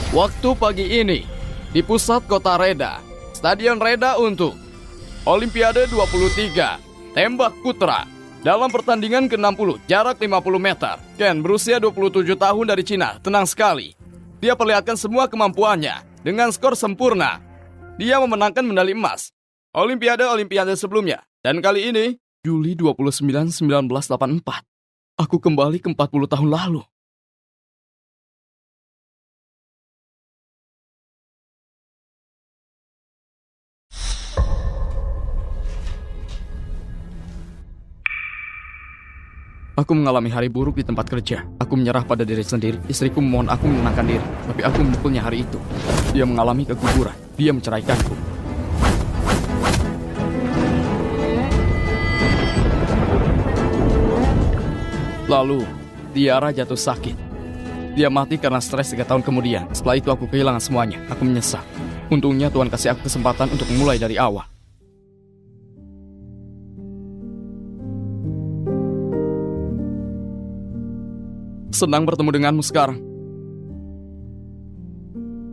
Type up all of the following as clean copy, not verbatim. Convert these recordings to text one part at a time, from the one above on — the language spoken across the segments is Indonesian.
Waktu pagi ini, di pusat kota Reda, Stadion Reda untuk Olimpiade 23, tembak putra. Dalam pertandingan ke-60, jarak 50 meter, Ken berusia 27 tahun dari Cina, tenang sekali. Dia perlihatkan semua kemampuannya dengan skor sempurna. Dia memenangkan medali emas Olimpiade sebelumnya. Dan kali ini, Juli 29, 1984. Aku kembali ke 40 tahun lalu. Aku mengalami hari buruk di tempat kerja. Aku menyerah pada diri sendiri. Istriku memohon aku menenangkan diri, tapi aku memukulnya hari itu. Dia mengalami keguguran. Dia menceraikanku. Lalu, Tiara jatuh sakit. Dia mati karena stres 3 tahun kemudian. Setelah itu aku kehilangan semuanya. Aku menyesal. Untungnya Tuhan kasih aku kesempatan untuk memulai dari awal. Senang bertemu denganmu sekarang.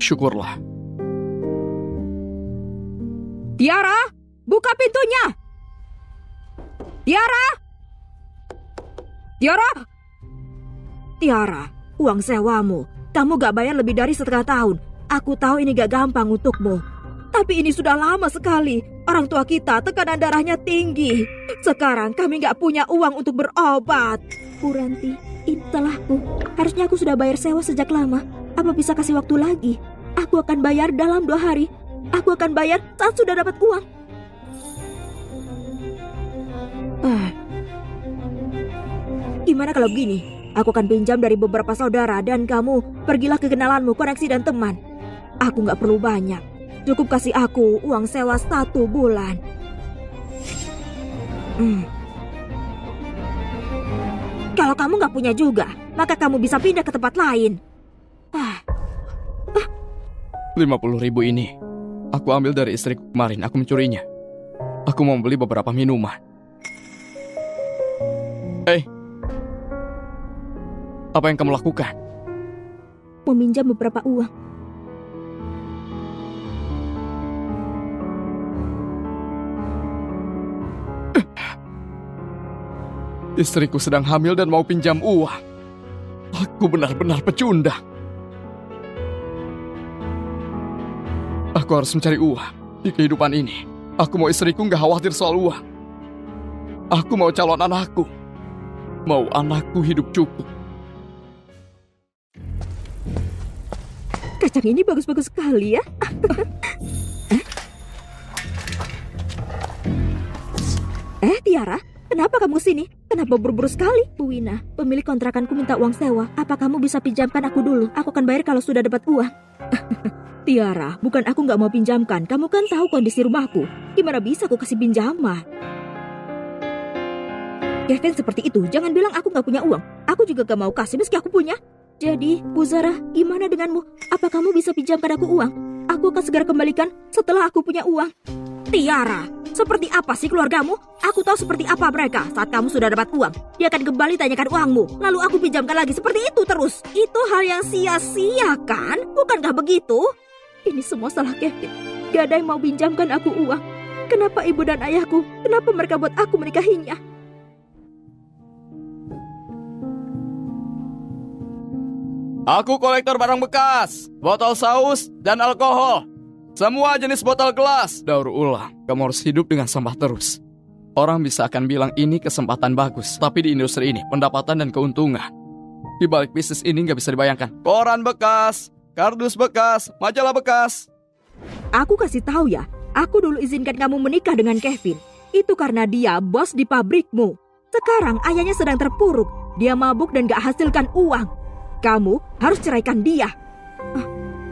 Syukurlah. Tiara, buka pintunya! Tiara! Tiara! Tiara, uang sewamu. Kamu gak bayar lebih dari setengah tahun. Aku tahu ini gak gampang untukmu. Tapi ini sudah lama sekali. Orang tua kita tekanan darahnya tinggi. Sekarang kami gak punya uang untuk berobat. Bu Ranti, ini salahku. Harusnya aku sudah bayar sewa sejak lama. Apa bisa kasih waktu lagi? Aku akan bayar dalam 2 hari. Aku akan bayar saat sudah dapat uang. Gimana kalau begini? Aku akan pinjam dari beberapa saudara dan kamu pergilah ke kenalanmu, koneksi dan teman. Aku gak perlu banyak. Cukup kasih aku uang sewa 1 bulan. Kalau kamu gak punya juga, maka kamu bisa pindah ke tempat lain. 50.000 ini, aku ambil dari istriku kemarin. Aku mencurinya. Aku mau beli beberapa minuman. Apa yang kamu lakukan? Meminjam beberapa uang. Istriku sedang hamil dan mau pinjam uang. Aku benar-benar pecundang. Aku harus mencari uang di kehidupan ini. Aku mau istriku gak khawatir soal uang. Aku mau calon anakku. Mau anakku hidup cukup. Kacang ini bagus-bagus sekali ya. Tiara, kenapa kamu kesini? Kenapa buru-buru sekali? Bu Wina, pemilik kontrakanku minta uang sewa. Apa kamu bisa pinjamkan aku dulu? Aku akan bayar kalau sudah dapat uang. Tiara, bukan aku gak mau pinjamkan. Kamu kan tahu kondisi rumahku. Gimana bisa aku kasih pinjaman? Kevin seperti itu, jangan bilang aku gak punya uang. Aku juga gak mau kasih meski aku punya. Jadi, Bu Zara, gimana denganmu? Apa kamu bisa pinjamkan aku uang? Aku akan segera kembalikan setelah aku punya uang. Tiara, seperti apa sih keluargamu? Aku tahu seperti apa mereka. Saat kamu sudah dapat uang, dia akan kembali tanyakan uangmu. Lalu aku pinjamkan lagi seperti itu terus. Itu hal yang sia-sia kan? Bukankah begitu? Ini semua salah Kevin. Gak ada yang mau pinjamkan aku uang. Kenapa ibu dan ayahku? Kenapa mereka buat aku menikahinya? Aku kolektor barang bekas, botol saus, dan alkohol. Semua jenis botol gelas. Daur ulang, kamu harus hidup dengan sampah terus. Orang bisa akan bilang ini kesempatan bagus, tapi di industri ini, pendapatan dan keuntungan di balik bisnis ini nggak bisa dibayangkan. Koran bekas, kardus bekas, majalah bekas. Aku kasih tahu ya, aku dulu izinkan kamu menikah dengan Kevin. Itu karena dia bos di pabrikmu. Sekarang ayahnya sedang terpuruk. Dia mabuk dan gak hasilkan uang. Kamu harus ceraikan dia.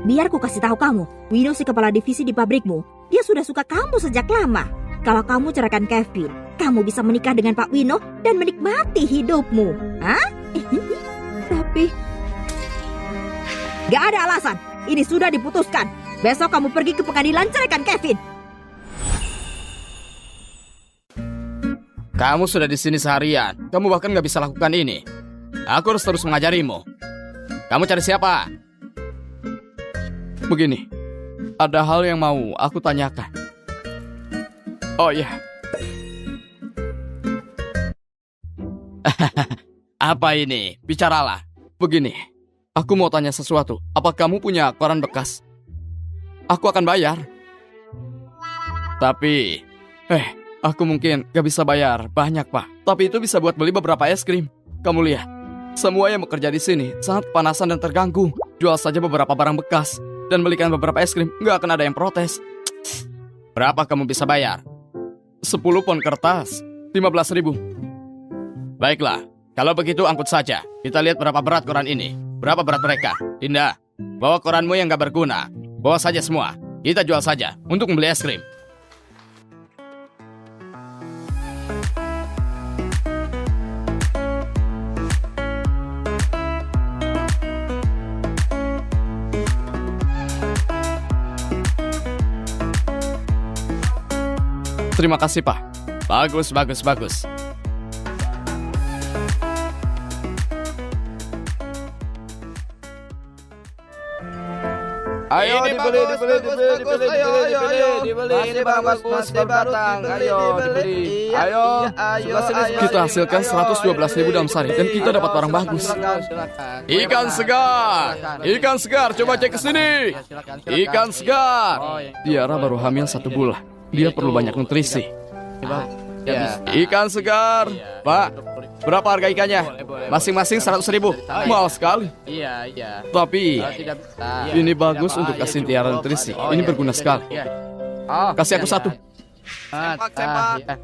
Biar ku kasih tahu kamu, Wino si kepala divisi di pabrikmu, dia sudah suka kamu sejak lama. Kalau kamu ceraikan Kevin, kamu bisa menikah dengan Pak Wino dan menikmati hidupmu. Tapi gak ada alasan. Ini sudah diputuskan. Besok kamu pergi ke pengadilan ceraikan Kevin. Kamu sudah di sini seharian. Kamu bahkan gak bisa lakukan ini. Aku harus terus mengajarimu. Kamu cari siapa? Begini, ada hal yang mau aku tanyakan. Oh ya. Apa ini? Bicaralah. Begini, aku mau tanya sesuatu. Apa kamu punya koran bekas? Aku akan bayar. Tapi, aku mungkin gak bisa bayar banyak, Pak. Tapi itu bisa buat beli beberapa es krim. Kamu lihat, semua yang bekerja di sini sangat kepanasan dan terganggu. Jual saja beberapa barang bekas dan belikan beberapa es krim, gak akan ada yang protes. Berapa kamu bisa bayar? 10 pon kertas, 15.000. Baiklah, kalau begitu angkut saja. Kita lihat berapa berat koran ini. Berapa berat mereka? Dinda, bawa koranmu yang gak berguna. Bawa saja semua. Kita jual saja untuk membeli es krim. Terima kasih, Pak. Bagus, bagus, bagus. Ayo dibeli. Ini bagus, berbatang. Ayo dibeli. Ayo, kita hasilkan 112.000 dalam sehari dan kita dapat barang bagus. Ikan segar, coba cek ke sini. Ikan segar. Tiara baru hamil 1 bulan. Dia perlu banyak nutrisi. Ikan segar, Pak. Berapa harga ikannya? Masing-masing 100.000. Mahal sekali. Iya. Tapi ini bagus untuk kasih Tiara nutrisi. Ini berguna sekali. Kasih aku 1. Sempak.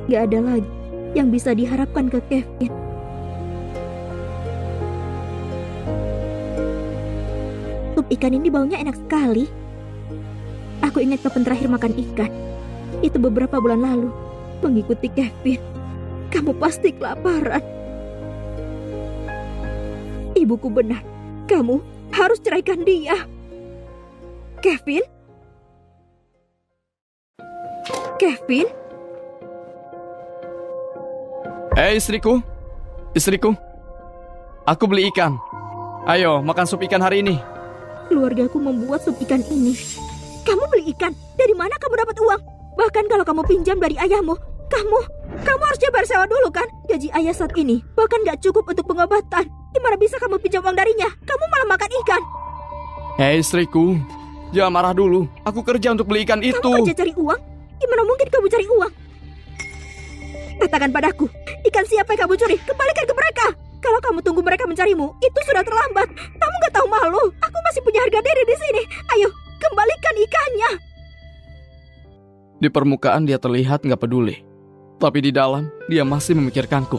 Gak ada lagi yang bisa diharapkan ke Kevin. Sup ikan ini baunya enak sekali. Aku ingat kapan terakhir makan ikan. Itu beberapa bulan lalu. Mengikuti Kevin. Kamu pasti kelaparan. Ibuku benar. Kamu harus ceraikan dia. Kevin? Kevin? Istriku. Aku beli ikan. Ayo, makan sup ikan hari ini. Keluargaku membuat sup ikan ini. Kamu beli ikan? Dari mana kamu dapat uang? Bahkan kalau kamu pinjam dari ayahmu, kamu harusnya bayar sewa dulu kan? Gaji ayah saat ini bahkan gak cukup untuk pengobatan. Gimana bisa kamu pinjam uang darinya? Kamu malah makan ikan. Istriku, jangan marah dulu. Aku kerja untuk beli ikan itu. Kamu kerja cari uang? Gimana mungkin kamu cari uang? Katakan padaku, ikan siapa yang kamu curi? Kembalikan ke mereka. Kalau kamu tunggu mereka mencarimu, itu sudah terlambat. Kamu gak tahu malu. Aku masih punya harga diri di sini. Ayo, kembalikan ikannya. Di permukaan dia terlihat gak peduli. Tapi di dalam, dia masih memikirkanku.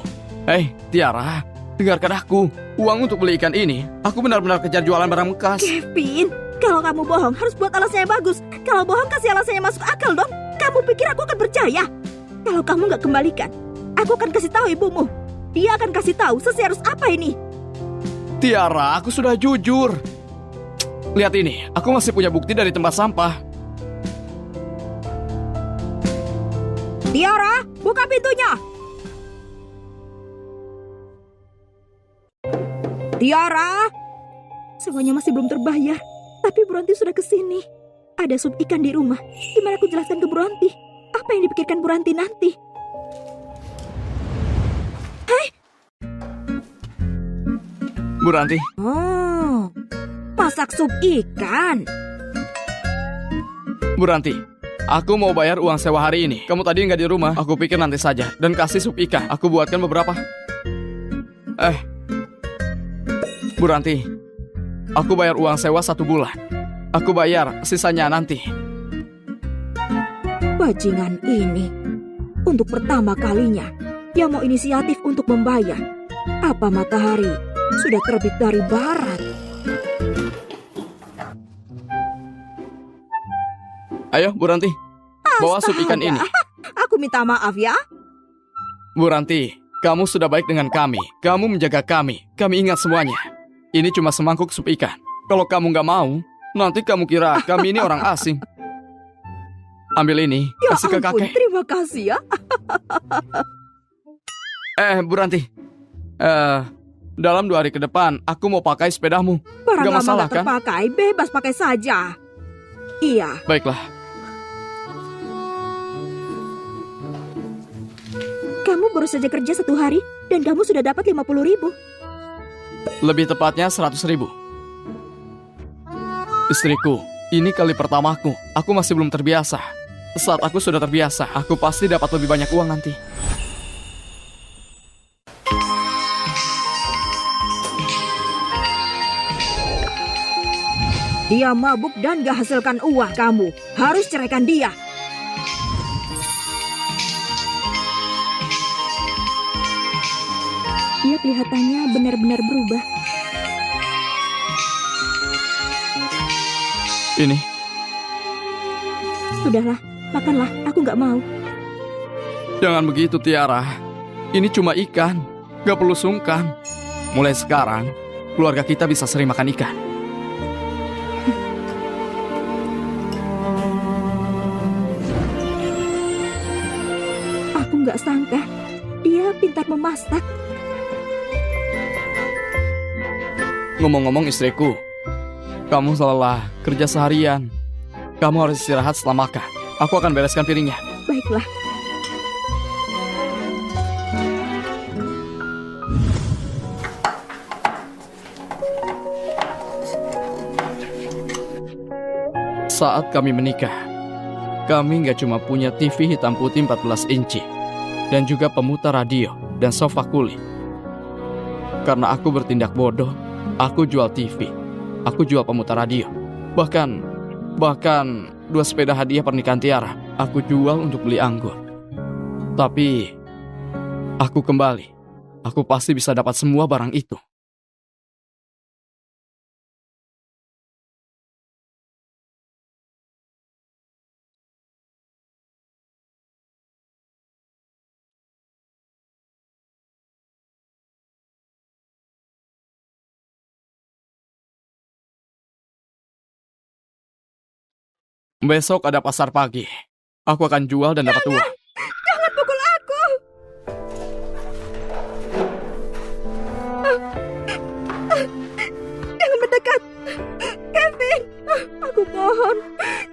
Tiara, dengarkan aku. Uang untuk beli ikan ini, aku benar-benar kejar jualan barang bekas. Kevin, kalau kamu bohong, harus buat alasan yang bagus. Kalau bohong, kasih alasan yang masuk akal dong. Kamu pikir aku akan percaya? Kalau kamu gak kembalikan, aku akan kasih tahu ibumu. Dia akan kasih tahu seserius apa ini. Tiara, aku sudah jujur. Lihat ini, aku masih punya bukti dari tempat sampah. Tiara, buka pintunya. Tiara. Semuanya masih belum terbayar. Tapi Buranti sudah kesini. Ada sup ikan di rumah. Gimana aku jelaskan ke Buranti? Apa yang dipikirkan Buranti nanti? Buranti. Oh, masak sup ikan. Buranti, aku mau bayar uang sewa hari ini. Kamu tadi nggak di rumah. Aku pikir nanti saja. Dan kasih sup ikan. Aku buatkan beberapa. Buranti, aku bayar uang sewa 1 bulan. Aku bayar sisanya nanti. Bajingan ini. Untuk pertama kalinya, dia mau inisiatif untuk membayar. Apa matahari sudah terbit dari barat? Ayo, Buranti, bawa sup ikan ini. Aku minta maaf ya. Buranti, kamu sudah baik dengan kami. Kamu menjaga kami. Kami ingat semuanya. Ini cuma semangkuk sup ikan. Kalau kamu nggak mau, nanti kamu kira kami ini orang asing. Ambil ini, Ya kasih ke ampun, kakek. terima kasih ya. Bu Ranti. Dalam 2 hari ke depan, aku mau pakai sepedamu. Barang Nggak lama masalah, nggak terpakai, bebas pakai saja. Iya, Baiklah. kamu baru saja kerja 1 hari dan kamu sudah dapat 50.000. Lebih tepatnya 100.000. Istriku, ini kali pertamaku. Aku masih belum terbiasa. Saat aku sudah terbiasa, aku pasti dapat lebih banyak uang nanti. Dia mabuk dan gak hasilkan uang. Kamu harus ceraikan dia. Dia kelihatannya benar-benar berubah. Ini, Sudahlah, makanlah. Aku gak mau. jangan begitu Tiara. Ini cuma ikan. Gak perlu sungkan. Mulai sekarang, keluarga kita bisa sering makan ikan. Aku gak sangka dia pintar memasak. Ngomong-ngomong istriku, kamu lelah kerja seharian. Kamu harus istirahat setelah makan. Aku akan bereskan piringnya. Baiklah. Saat kami menikah, kami nggak cuma punya TV hitam putih 14 inci dan juga pemutar radio dan sofa kuli. Karena aku bertindak bodoh, aku jual TV, aku jual pemutar radio. Bahkan 2 sepeda hadiah pernikahan Tiara, aku jual untuk beli anggur. Tapi, aku kembali. Aku pasti bisa dapat semua barang itu. Besok ada pasar pagi. Aku akan jual dan dapat uang. Jangan pukul aku. Jangan mendekat. Kevin, aku mohon.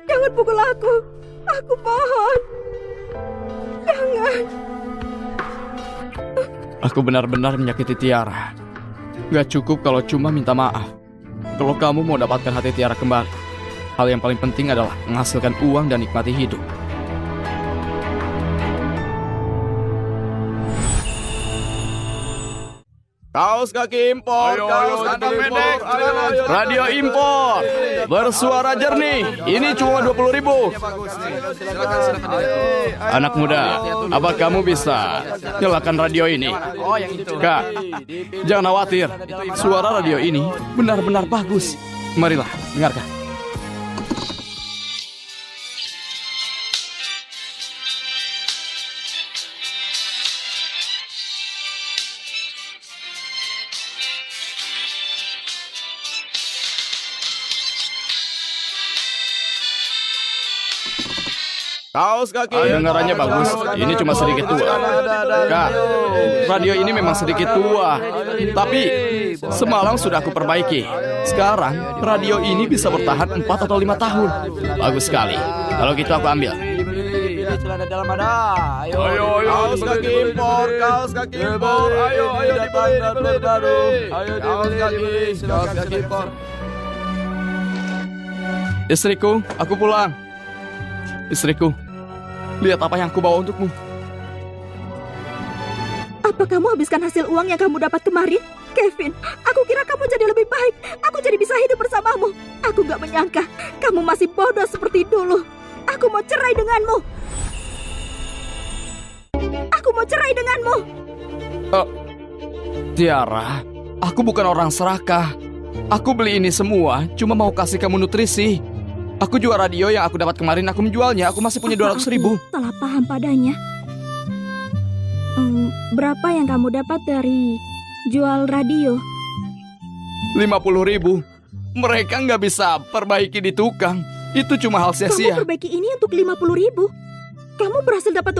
Jangan pukul aku. Aku mohon. Jangan. Aku benar-benar menyakiti Tiara. Gak cukup kalau cuma minta maaf. Kalau kamu mau dapatkan hati Tiara kembali, hal yang paling penting adalah menghasilkan uang dan nikmati hidup. Kaos kaki impor, kaos kaki pendek, radio impor, bersuara jernih. Ini cuma 20.000. Anak muda, apa kamu bisa nyalakan radio ini? Kak, jangan khawatir. Suara radio ini benar-benar bagus. Marilah, dengarkan. Kaos kaki. Dengarannya bagus. Ini cuma sedikit tua. Kak, radio ini memang sedikit tua. Tapi semalam sudah aku perbaiki. Sekarang radio ini bisa bertahan 4 atau 5 tahun. Bagus sekali. Kalau gitu aku ambil. Celana dalam ada. Ayo. Kaos kaki impor, kaos kaki impor. Ayo dibeli. Ayo dibeli. Kaos kaki impor. Istriku, aku pulang. Istriku, lihat apa yang aku bawa untukmu. Apa kamu habiskan hasil uang yang kamu dapat kemarin? Kevin, aku kira kamu jadi lebih baik. Aku jadi bisa hidup bersamamu. Aku gak menyangka kamu masih bodoh seperti dulu. Aku mau cerai denganmu. Aku mau cerai denganmu. Tiara, aku bukan orang serakah. Aku beli ini semua cuma mau kasih kamu nutrisi. Aku jual radio yang aku dapat kemarin, aku menjualnya. Aku masih punya 200.000. Salah paham padanya. Berapa yang kamu dapat dari jual radio? 50.000. Mereka nggak bisa perbaiki di tukang. Itu cuma hal Kamu sia-sia. perbaiki ini untuk 50.000. Kamu berhasil dapat